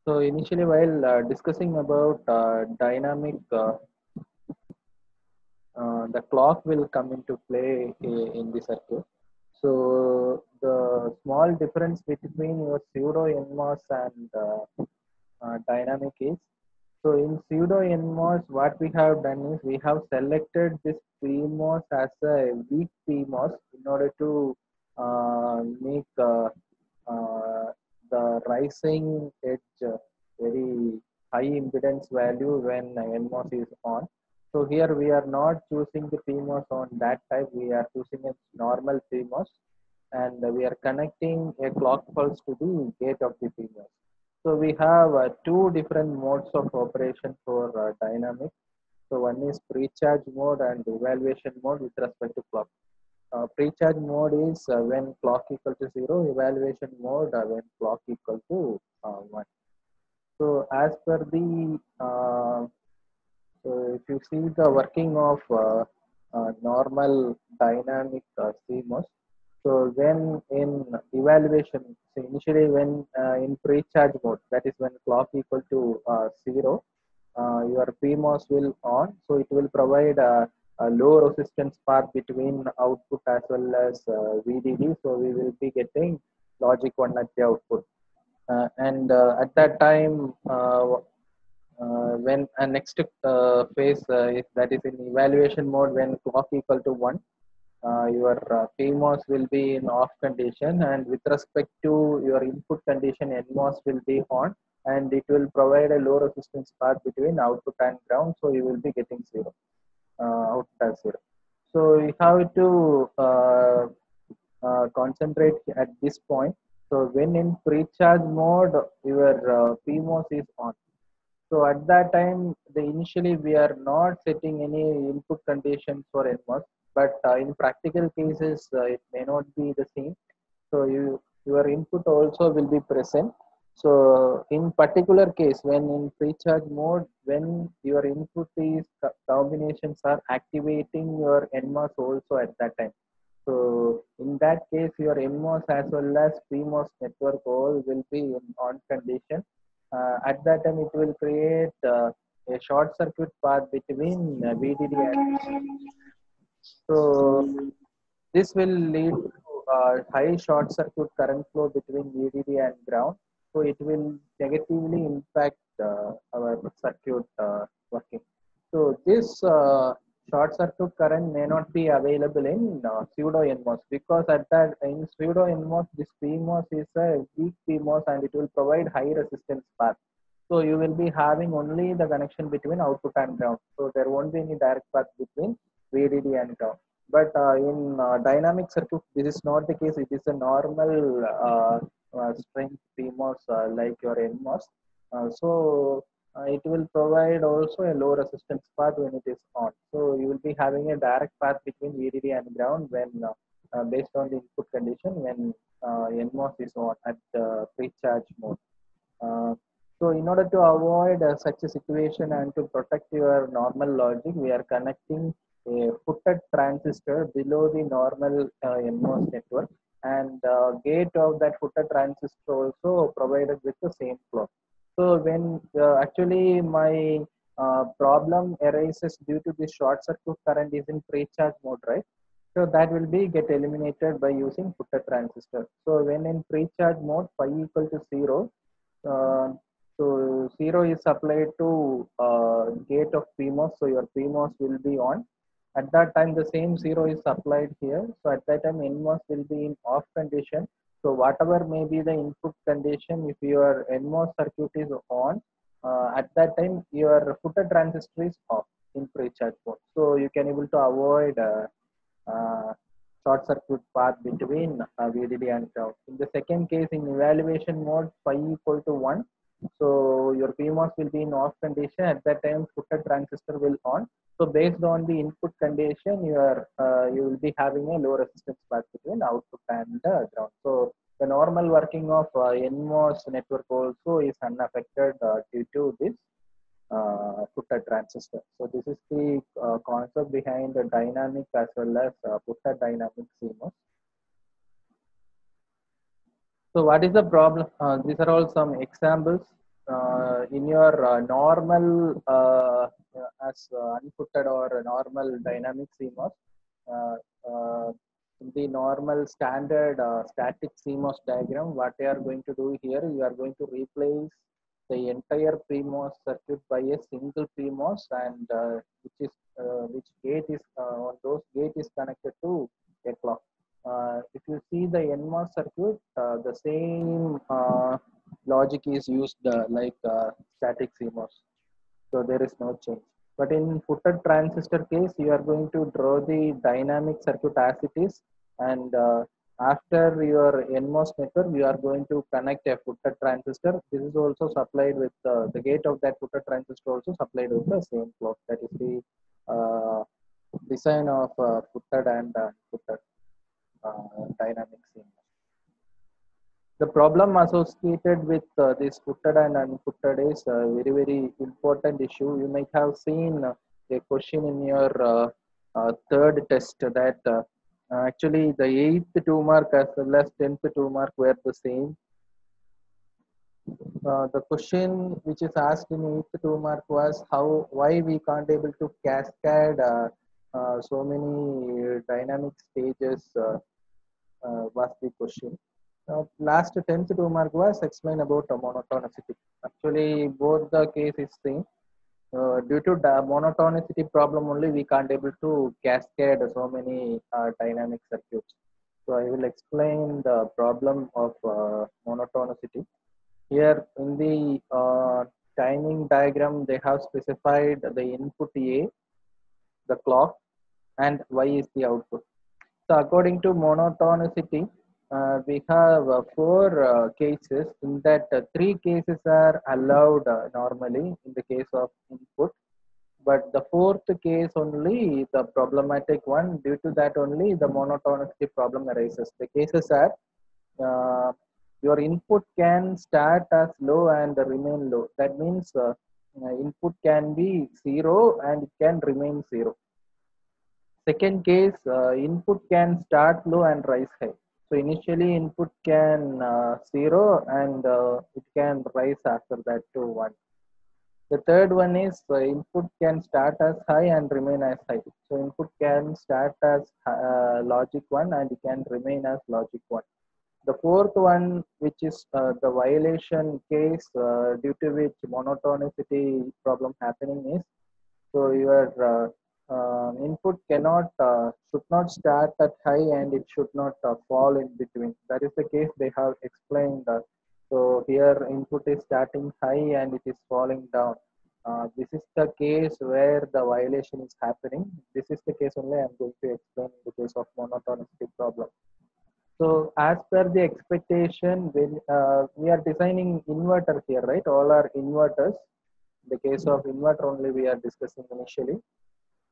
So initially, while discussing about dynamic, the clock will come into play in the circuit. So the small difference between your pseudo NMOS and dynamic is, so in pseudo NMOS, what we have done is we have selected this PMOS as a weak PMOS in order to make the rising edge very high impedance value when NMOS is on. So here we are not choosing the PMOS on that type, we are choosing a normal PMOS, and we are connecting a clock pulse to the gate of the PMOS. So we have two different modes of operation for dynamic. So one is pre-charge mode and evaluation mode with respect to clock. Pre-charge mode is when clock equal to 0, evaluation mode when clock equal to 1. So as per the, so if you see the working of normal dynamic CMOS, so when in evaluation, so initially when in pre-charge mode, that is when clock equal to 0, your PMOS will on, so it will provide a low resistance path between output as well as VDD, so we will be getting logic 1 at the output. And at that time, when next phase is, that is in evaluation mode, when clock equal to 1, your PMOS will be in off condition, and with respect to your input condition, NMOS will be on, and it will provide a low resistance path between output and ground, so you will be getting 0, output as 0. So you have to concentrate at this point. So when in pre-charge mode, your PMOS is on. So at that time, initially we are not setting any input conditions for NMOS, but in practical cases, it may not be the same. So your input also will be present. So in particular case, when in pre-charge mode, when your input is combinations are activating your NMOS also at that time. So in that case, your NMOS as well as PMOS network all will be in on condition. At that time, it will create a short circuit path between VDD and, so this will lead to high short circuit current flow between VDD and ground. So it will negatively impact our circuit working. So this short circuit current may not be available in pseudo NMOS, because at that in pseudo NMOS, this PMOS is a weak PMOS and it will provide high resistance path. So you will be having only the connection between output and ground. So there won't be any direct path between VDD and ground. But in dynamic circuit, this is not the case. It is a normal strength PMOS like your NMOS. So it will provide also a low resistance path when it is on. So you will be having a direct path between VDD and ground when based on the input condition when NMOS is on at pre-charge mode. Uh, so in order to avoid such a situation and to protect your normal logic, we are connecting a footed transistor below the normal NMOS network, and gate of that footed transistor also provided with the same clock. So when actually my problem arises due to the short circuit current is in pre-charge mode, right? So that will be get eliminated by using footed transistor. So when in pre-charge mode, phi equal to 0, uh, so 0 is applied to gate of PMOS, so your PMOS will be on. At that time, the same 0 is applied here. So at that time, NMOS will be in off condition. So whatever may be the input condition, if your NMOS circuit is on, at that time your footer transistor is off in pre-charge mode. So you can able to avoid uh, short circuit path between VDD and ground. In the second case, in evaluation mode, phi equal to 1. So your PMOS will be in off condition. At that time, footer transistor will on. So based on the input condition, you will be having a low resistance path between output and ground. So the normal working of NMOS network also is unaffected due to this footer transistor. So this is the concept behind the dynamic as well as footer dynamic CMOS. So what is the problem? These are all some examples. in your normal as unfooted or a normal dynamic CMOS, uh, uh, in the normal standard static CMOS diagram, what you are going to do here, you are going to replace the entire PMOS circuit by a single PMOS, and which gate is on those gate is connected to a clock. If you see the NMOS circuit, the same logic is used like static CMOS. So there is no change. But in footed transistor case, you are going to draw the dynamic circuit as it is, and after your NMOS network, you are going to connect a footed transistor. This is also supplied with the gate of that footed transistor also supplied with the same clock. That is the design of footed and footed dynamic CMOS. The problem associated with this footed and unfooted is a very important issue. You might have seen a question in your third test that actually the 8th 2 mark as well as 10th 2 mark were the same. The question which is asked in 8th 2 mark was why we can't able to cascade so many dynamic stages was the question. Last 10th 2 mark was explain about monotonicity. Actually, both the case is same. Due to the monotonicity problem only, we can't able to cascade so many dynamic circuits. So I will explain the problem of monotonicity. Here in the timing diagram, they have specified the input A, the clock, and Y is the output. So according to monotonicity, we have four cases. In that, three cases are allowed normally in the case of input, but the fourth case only the problematic one. Due to that only the monotonicity problem arises. The cases are your input can start as low and remain low. That means input can be zero and it can remain zero. Second case, input can start low and rise high. So initially input can 0 and it can rise after that to 1. The third one is input can start as high and remain as high. So input can start as logic 1 and it can remain as logic 1. The fourth one, which is the violation case due to which monotonicity problem happening is, so your input should not start at high and it should not fall in between. That is the case they have explained. So here input is starting high and it is falling down. This is the case where the violation is happening. This is the case only I am going to explain in the case of monotonicity problem. So as per the expectation, when we are designing inverter here, right? All are inverters. In the case of inverter only we are discussing initially.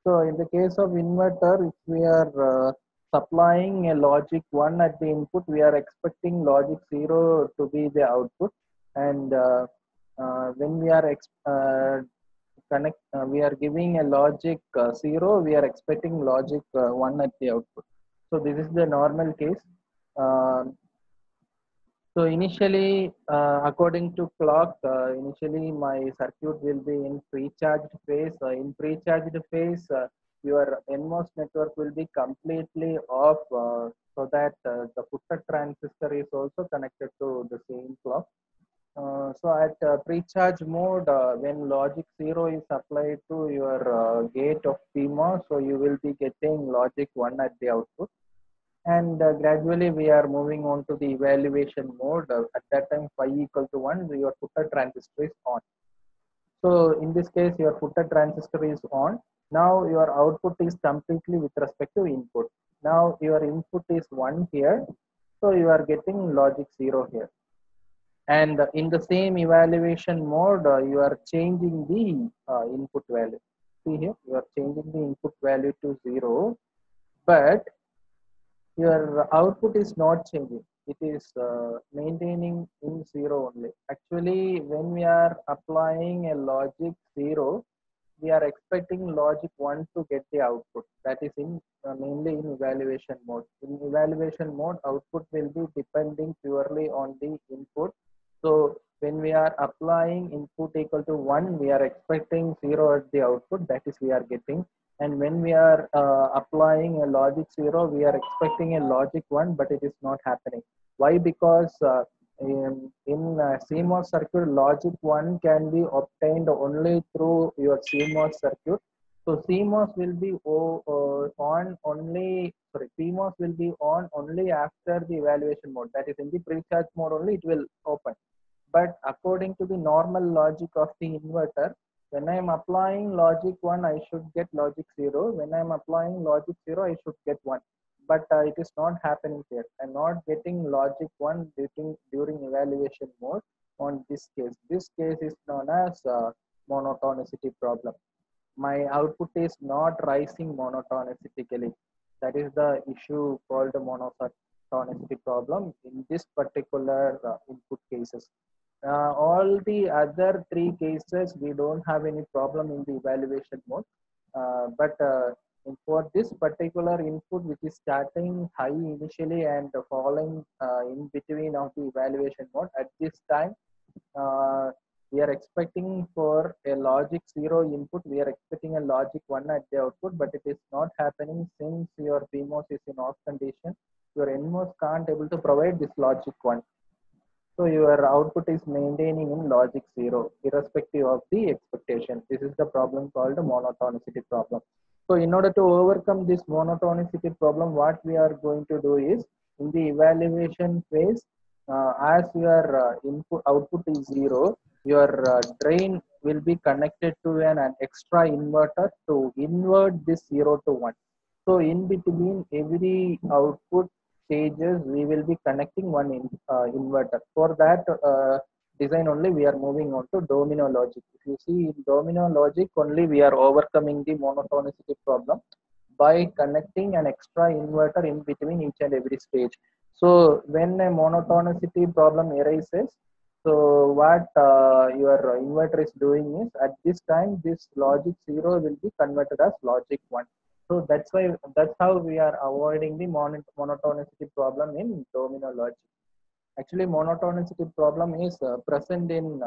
So in the case of inverter, if we are supplying a logic 1 at the input, we are expecting logic 0 to be the output. And when we are we are giving a logic 0, we are expecting logic 1 at the output. So this is the normal case. So initially, according to clock, initially my circuit will be in pre-charged phase. In pre-charged phase, your NMOS network will be completely off so that the footed transistor is also connected to the same clock. So at pre-charge mode, when logic 0 is applied to your gate of PMOS, so you will be getting logic 1 at the output. And gradually we are moving on to the evaluation mode. At that time phi equal to 1, your footed transistor is on. So in this case your footed transistor is on. Now your output is completely with respect to input. Now your input is 1 here, so you are getting logic 0 here. And in the same evaluation mode, you are changing the input value. See here, you are changing the input value to 0, but your output is not changing. It is maintaining in 0 only. Actually, when we are applying a logic 0, we are expecting logic 1 to get the output. That is in mainly in evaluation mode. In evaluation mode, output will be depending purely on the input. So when we are applying input equal to 1, we are expecting 0 at the output, that is we are getting. And when we are applying a logic 0, we are expecting a logic 1, but it is not happening. Why? Because in CMOS circuit, logic 1 can be obtained only through your CMOS circuit. So CMOS will be on only, sorry, PMOS will be on only after the evaluation mode. That is, in the pre-charge mode only it will open. But according to the normal logic of the inverter, when I am applying logic 1, I should get logic 0. When I am applying logic 0, I should get 1. But it is not happening here. I am not getting logic 1 during evaluation mode on this case. This case is known as monotonicity problem. My output is not rising monotonically. That is the issue called monotonicity problem in this particular input cases. All the other three cases, we don't have any problem in the evaluation mode. For this particular input, which is starting high initially and falling in between of the evaluation mode, at this time, we are expecting for a logic 0 input, we are expecting a logic 1 at the output, but it is not happening since your PMOS is in off condition. Your NMOS can't able to provide this logic 1. So your output is maintaining in logic 0, irrespective of the expectation. This is the problem called monotonicity problem. So in order to overcome this monotonicity problem, what we are going to do is, in the evaluation phase, as your input output is 0, your drain will be connected to an extra inverter to invert this 0 to 1. So in between every output stages, we will be connecting one inverter. For that design only, we are moving on to domino logic. If you see in domino logic only, we are overcoming the monotonicity problem by connecting an extra inverter in between each and every stage. So when a monotonicity problem arises, so what your inverter is doing is, at this time, this logic 0 will be converted as logic 1. So that's how we are avoiding the monotonicity problem in domino logic. Actually, monotonicity problem is present in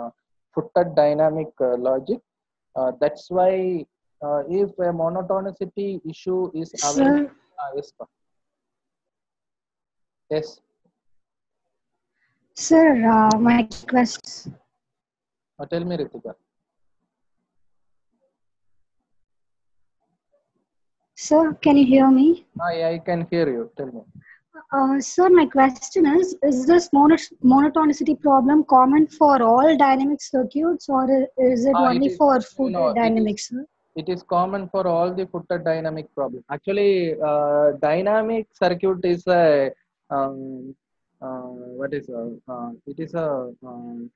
footed dynamic logic. That's why if a monotonicity issue is available, Sir, yes, yes. sir, my questions. Tell me, Ritika. Sir, can you hear me? I can hear you. Tell me. Sir, my question is this monotonicity problem common for all dynamic circuits or is it It only is for no. fluid dynamics, sir? It is common for all the footed dynamic problem. Actually, dynamic circuit is a what is it is a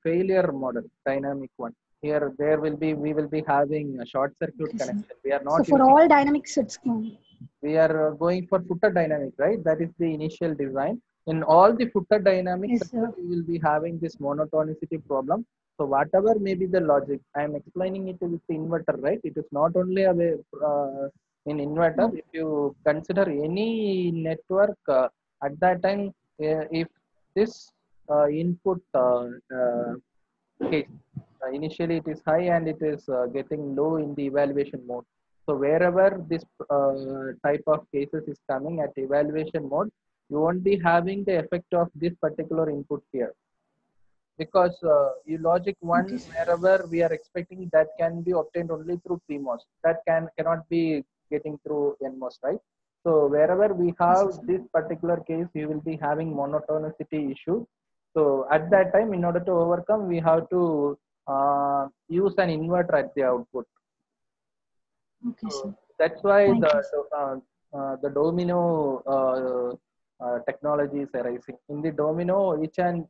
failure model, dynamic one. Here, we will be having a short circuit Okay, sir. connection. We are So not for using. all dynamics, it's common. We are going for footed dynamic, right? That is the initial design. In all the footed dynamic Yes, circuit, sir. we will be having this monotonicity problem. So whatever may be the logic, I am explaining it with the inverter, right? It is not only in inverter. Oh, If you consider any network at that time, if this input case, initially it is high and it is getting low in the evaluation mode. So wherever this type of cases is coming at evaluation mode, you won't be having the effect of this particular input here, because you logic one, okay, sir. wherever we are expecting, that can be obtained only through PMOS. That cannot be getting through NMOS, right? So wherever we Yes, have sir. this particular case, you will be having monotonicity issue. So at that time, in order to overcome, we have to use an inverter at the output. Okay, So sir. that's why Thank you, sir. the domino technology is arising. In the domino, each and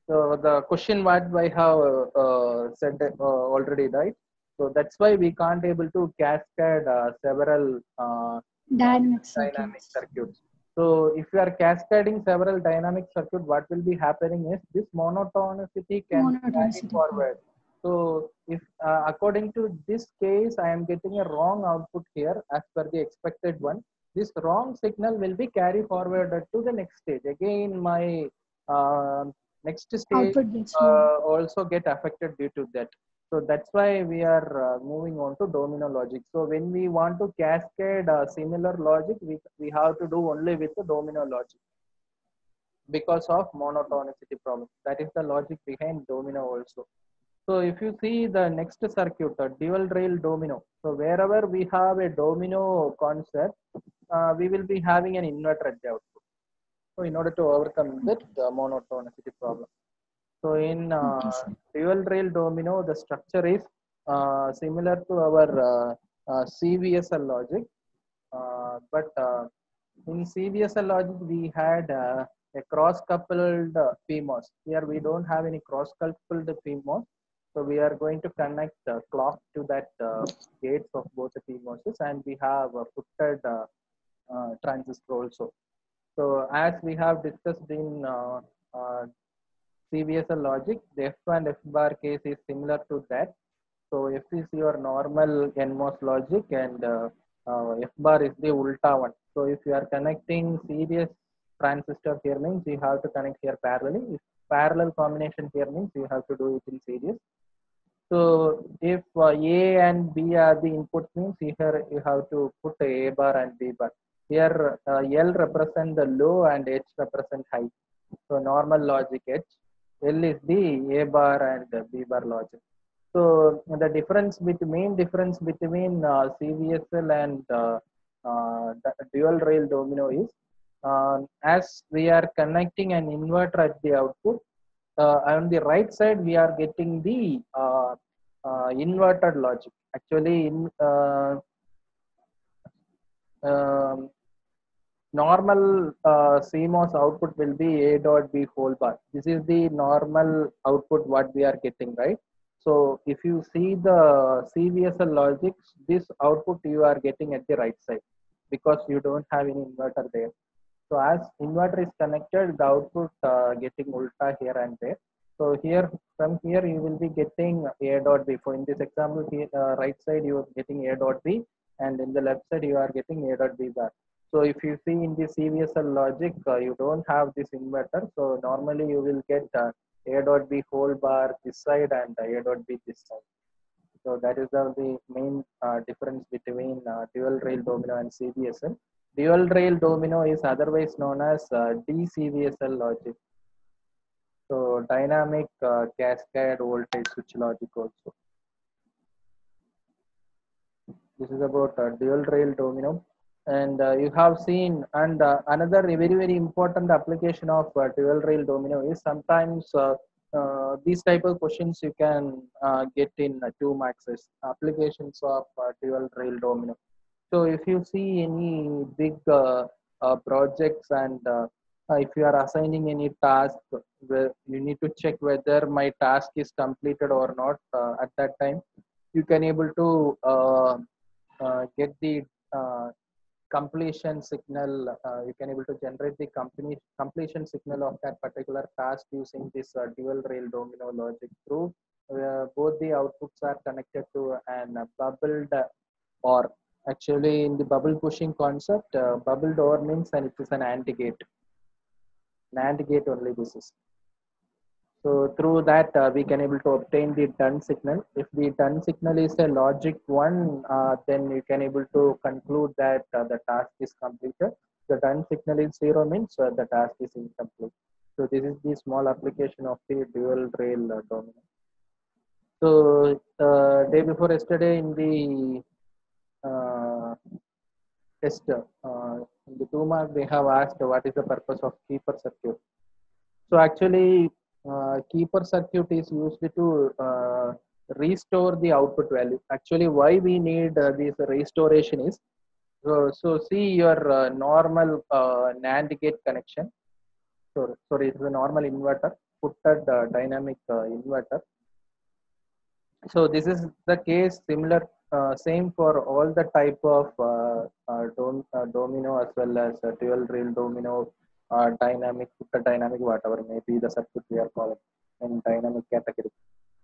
so the question what I have said already, right? So that's why we can't able to cascade several uh, Dynamic dynamic circuits. circuits. So if you are cascading several dynamic circuit, what will be happening is this monotonicity can be carried Monotonicity problem. forward. So if according to this case, I am getting a wrong output here as per the expected one. This wrong signal will be carried forward to the next stage. Again, my uh, next stage Output gets low. also get affected due to that. So that's why we are moving on to domino logic. So when we want to cascade similar logic, we have to do only with the domino logic because of monotonicity problem. That is the logic behind domino also. So if you see the next circuit, the dual rail domino. So wherever we have a domino concept, we will be having an inverter at the output. So in order to overcome that monotonicity problem. So in Okay, sir. dual rail domino, the structure is similar to our CVSL logic, but in CVSL logic we had a cross-coupled PMOS. Here we don't have any cross-coupled PMOS, so we are going to connect clock to that gates of both the PMOSes, and we have a footed transistor also. So as we have discussed in CVSL logic, the F and F bar case is similar to that. So F is your normal NMOS logic, and F bar is the ulta one. So if you are connecting series transistor here, means you have to connect here parallelly. If parallel combination here, means you have to do it in series. So if A and B are the inputs, means here you have to put A bar and B bar. Here L represent the low and H represent high. So normal logic H, L is the A bar and B bar logic. So the difference main difference between CVSL and dual rail domino is as we are connecting an inverter at the output, on the right side we are getting the inverted logic. Actually, um, normal CMOS output will be A dot B whole bar. This is the normal output what we are getting, right? So if you see the CVSL logic, this output you are getting at the right side because you don't have any inverter there. So as inverter is connected, the output getting ulta here and there. So here, from here, you will be getting A dot B. For in this example, here, right side you are getting A dot B, and in the left side you are getting A dot B bar. So if you see in the CVSL logic, you don't have this inverter. So normally you will get A dot B whole bar this side and A dot B this side. So that is the main difference between dual rail domino and CVSL. Dual rail domino is otherwise known as DCVSL logic. So dynamic cascade voltage switch logic also. This is about dual rail domino. And you have seen, and another very important application of dual rail domino is sometimes these type of questions you can get in 2 marks applications of dual rail domino. So if you see any big projects and if you are assigning any task, you need to check whether my task is completed or not. At that time, you can able to get the completion signal. You can able to generate the completion signal of that particular task using this dual rail domino logic through both the outputs are connected to an bubbled OR. Actually, in the bubble pushing concept, bubbled OR means and it is an AND gate. An AND gate only this is. So through that, we can able to obtain the done signal. If the done signal is a logic one, then you can able to conclude that the task is completed. The done signal is 0 means the task is incomplete. So this is the small application of the dual rail domino. So day before yesterday in the test, in the 2 mark, they have asked what is the purpose of keeper circuit. So actually, keeper circuit is used to restore the output value. Actually, why we need this restoration is, so see your normal NAND gate connection. So, sorry, it is a normal inverter, footed dynamic inverter. So this is the case similar, same for all the type of domino as well as dual rail domino, dynamic, dynamic, whatever may be the circuit we are calling in dynamic category.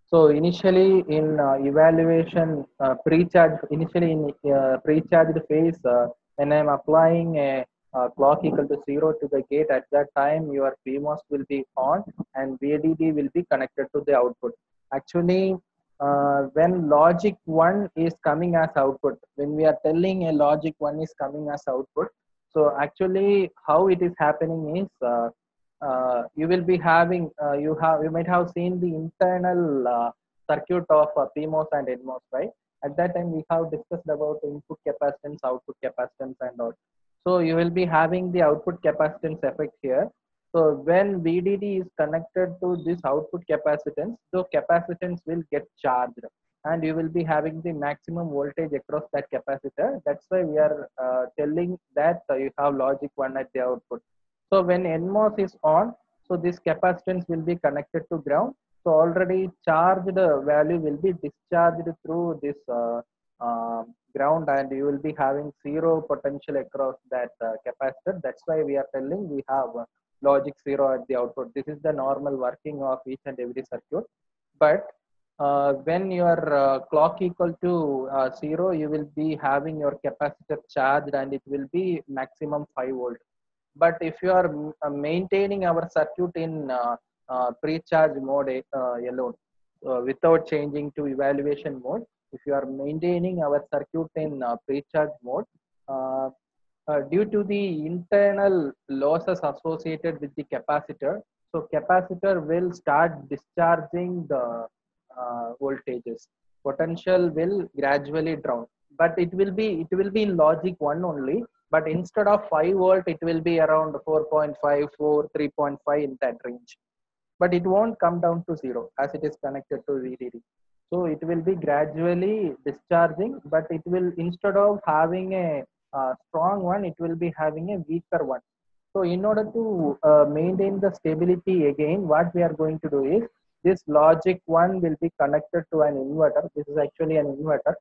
So initially in evaluation, pre-charge, initially in pre-charged phase, when I am applying a clock equal to 0 to the gate, at that time your PMOS will be on and VDD will be connected to the output. Actually, when logic 1 is coming as output, when we are telling a logic 1 is coming as output, so actually how it is happening is you will be having, you might have seen the internal circuit of PMOS and NMOS, right? At that time we have discussed about input capacitance, output capacitance and all. So you will be having the output capacitance effect here. So when VDD is connected to this output capacitance, so capacitance will get charged and you will be having the maximum voltage across that capacitor. That's why we are telling that you have logic 1 at the output. So when NMOS is on, so this capacitance will be connected to ground. So already charged value will be discharged through this ground and you will be having zero potential across that capacitor. That's why we are telling we have logic 0 at the output. This is the normal working of each and every circuit. But when your clock equal to 0, you will be having your capacitor charged and it will be maximum 5 volt. But if you are maintaining our circuit in pre-charge mode alone, without changing to evaluation mode, if you are maintaining our circuit in pre-charge mode, uh, due to the internal losses associated with the capacitor, so capacitor will start discharging the voltages. Potential will gradually drown, but it will be in logic 1 only. But instead of 5 volt, it will be around 4.5, 3.5 in that range. But it won't come down to 0 as it is connected to VDD. So it will be gradually discharging, but it will, instead of having a strong one, it will be having a weaker one. So in order to maintain the stability again, what we are going to do is this logic 1 will be connected to an inverter. This is actually an inverter.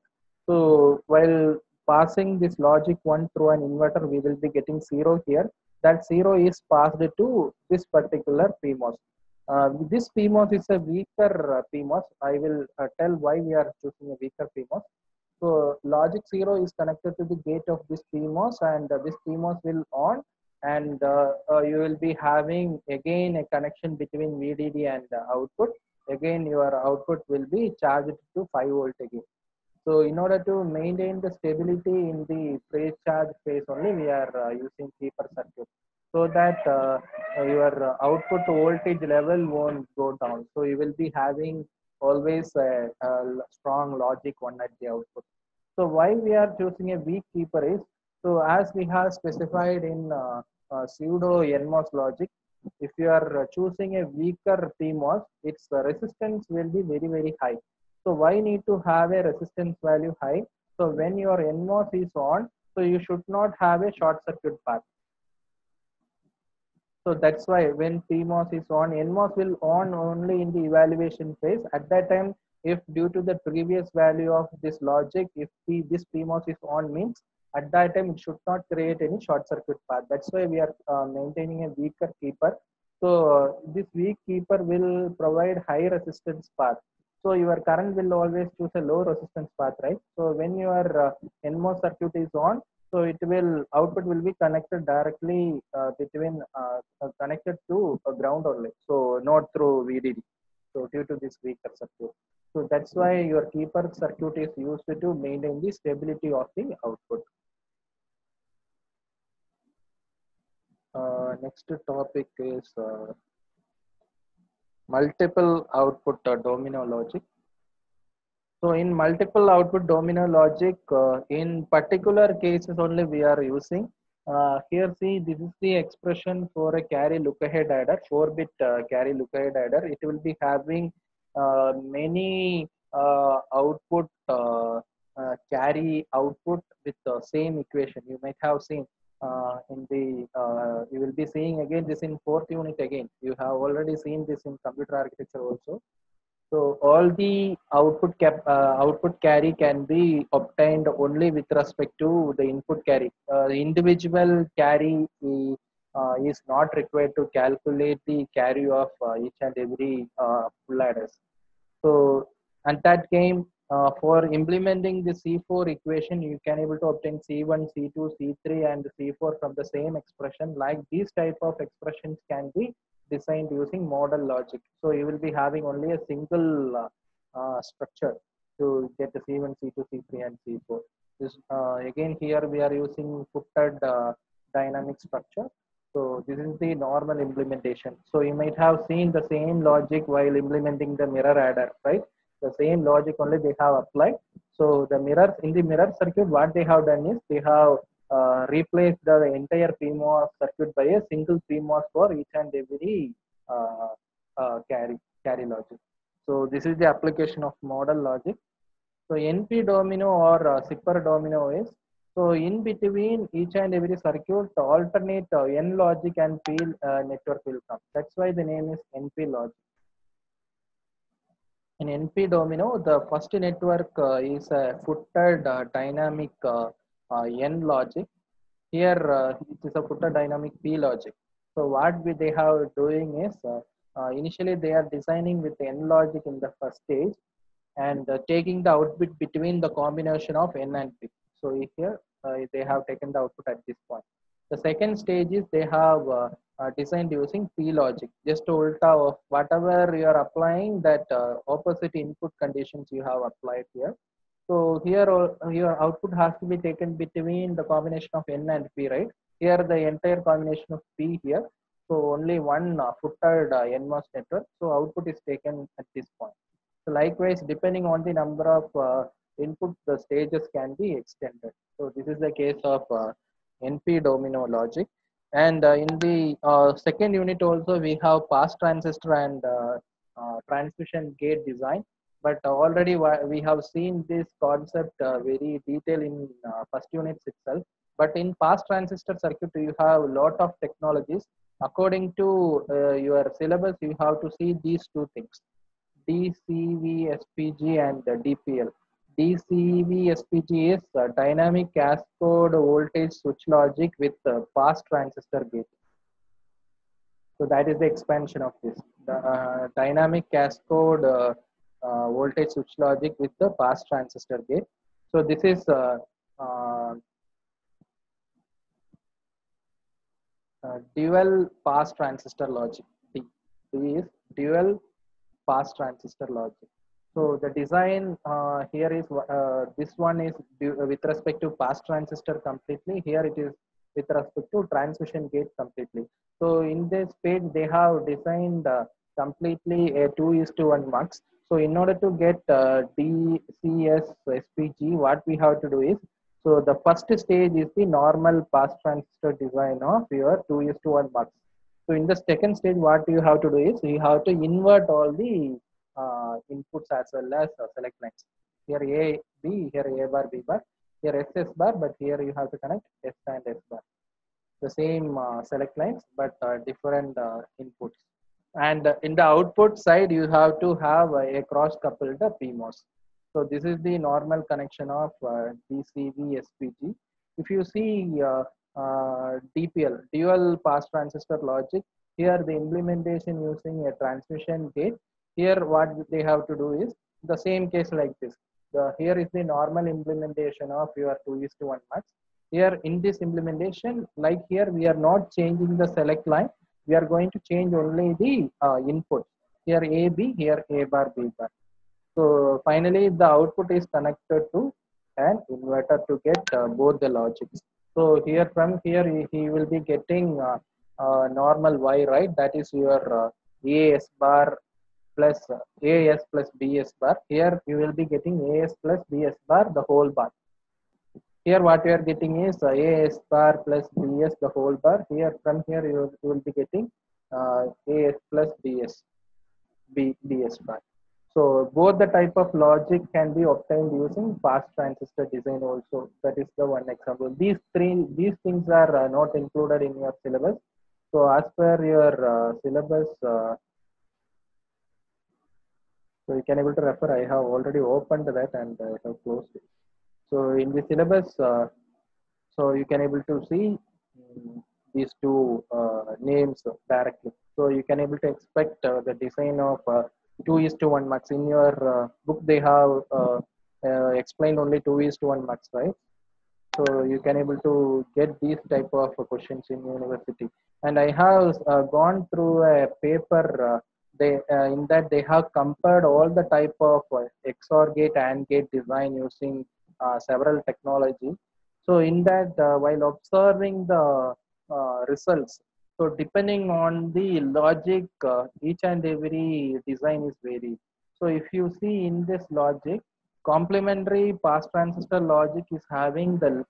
So while passing this logic 1 through an inverter, we will be getting 0 here. That 0 is passed to this particular PMOS. This PMOS is a weaker PMOS. I will tell why we are choosing a weaker PMOS. So logic 0 is connected to the gate of this PMOS and this PMOS will on and you will be having again a connection between VDD and output. Again your output will be charged to 5 volt again. So in order to maintain the stability in the pre-charge phase only, we are using keeper circuit so that your output voltage level won't go down. So you will be having always a strong logic 1 at the output. So why we are choosing a weak keeper is, so as we have specified in pseudo NMOS logic, if you are choosing a weaker PMOS, its resistance will be very, very high. So why need to have a resistance value high? So when your NMOS is on, so you should not have a short circuit path. So that's why when PMOS is on, NMOS will on only in the evaluation phase. At that time, if due to the previous value of this logic, if this PMOS is on means, at that time it should not create any short circuit path. That's why we are maintaining a weaker keeper. So this weak keeper will provide high resistance path. So your current will always choose a low resistance path, right? So when your NMOS circuit is on, so it will, output will be connected directly between connected to a ground only, so not through VDD. So due to this weaker circuit, so that's why your keeper circuit is used to maintain the stability of the output. Next topic is multiple output domino logic. So in multiple output domino logic, in particular cases only we are using. Here see, this is the expression for a carry look ahead adder, 4-bit carry look ahead adder. It will be having many output carry output with the same equation. You might have seen in the, you will be seeing again this in 4th unit again. You have already seen this in computer architecture also. So all the output carry can be obtained only with respect to the input carry. The individual carry is not required to calculate the carry of each and every full adders. So at that game, For implementing the C4 equation, you can able to obtain C1, C2, C3, and C4 from the same expression. Like these type of expressions can be designed using model logic. So you will be having only a single structure to get the C1, C2, C3, and C4. This, again, here we are using footed dynamic structure. So this is the normal implementation. So you might have seen the same logic while implementing the mirror adder, right? The same logic only they have applied. So the mirrors in the mirror circuit, what they have done is they have replaced the entire PMOS circuit by a single PMOS for each and every uh, carry logic. So this is the application of model logic. So NP domino or zipper domino is, so in between each and every circuit, alternate N logic and P network will come. That's why the name is NP logic. In NP domino, the first network is a footed dynamic N logic. Here it is a footed dynamic P logic. So what they have doing is initially they are designing with N logic in the first stage and taking the output between the combination of N and P. So here they have taken the output at this point. The second stage is they have designed using P logic, just ulta of whatever you are applying, that opposite input conditions you have applied here. So here your output has to be taken between the combination of N and P, right? Here the entire combination of P here. So only one footed NMOS network. So output is taken at this point. So likewise, depending on the number of input, the stages can be extended. So this is the case of NP domino logic. And in the second unit also, we have pass transistor and transmission gate design. But already we have seen this concept very detailed in first units itself. But in pass transistor circuit, you have a lot of technologies. According to your syllabus, you have to see these two things: DCV-SPG and DPL. DCV-SPG is dynamic cascode voltage switch logic with pass transistor gate. So that is the expansion of this. The dynamic cascode voltage switch logic with the pass transistor gate. So this is uh, dual pass transistor logic. D is dual pass transistor logic. So the design here is this one is with respect to pass transistor completely. Here it is with respect to transmission gate completely. So in this page they have designed completely a 2:1 mux. So in order to get DCS SPG, what we have to do is, so the first stage is the normal pass transistor design of your 2:1 mux. So in the second stage, what you have to do is you have to invert all the inputs as well as select lines. Here A, B, here A bar, B bar, here S, S bar, but here you have to connect S and S bar. The same select lines, but different inputs. And in the output side, you have to have a cross coupled PMOS. So this is the normal connection of DCV SPG. If you see DPL, dual pass transistor logic, here the implementation using a transmission gate. Here what they have to do is the same case like this. Here is the normal implementation of your 2:1 mux. Here in this implementation, like here, we are not changing the select line. We are going to change only the input. Here A, B, here A bar, B bar. So finally, the output is connected to an inverter to get both the logics. So here from here, he will be getting normal Y, right? That is your AS bar plus AS plus BS bar. Here you will be getting AS plus BS bar, the whole bar. Here what we are getting is AS bar plus BS, the whole bar. Here from here you will be getting AS plus BS bar. So both the type of logic can be obtained using pass transistor design also. That is the one example. These things are not included in your syllabus. So as per your syllabus, so you can able to refer. I have already opened that and I have closed it. So in the syllabus, so you can able to see these two names directly. So you can able to expect the design of 2:1 mux. In your book they have explained only 2:1 marks, right? So you can able to get these type of questions in university. And I have gone through a paper, they in that they have compared all the type of XOR gate and gate design using several technology. So in that, while observing the results, so depending on the logic, each and every design is varied. So if you see in this logic, complementary pass transistor logic is having the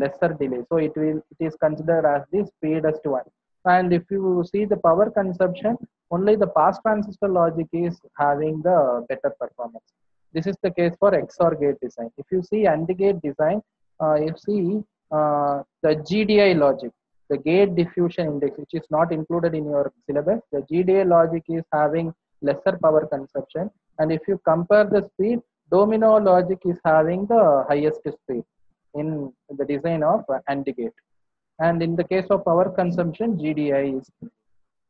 lesser delay, so it is considered as the speedest one. And if you see the power consumption, only the pass transistor logic is having the better performance. This is the case for XOR gate design. If you see AND gate design, you see the GDI logic, the gate diffusion index, which is not included in your syllabus. The GDI logic is having lesser power consumption, and if you compare the speed, domino logic is having the highest speed in the design of AND gate. And in the case of power consumption, GDI is.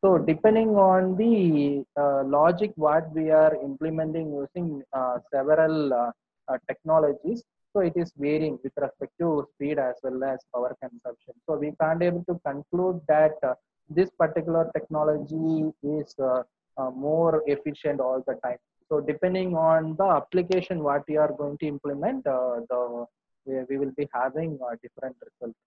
So depending on the logic what we are implementing using several technologies, so it is varying with respect to speed as well as power consumption. So we can't able to conclude that this particular technology is more efficient all the time. So depending on the application what we are going to implement, we will be having different results.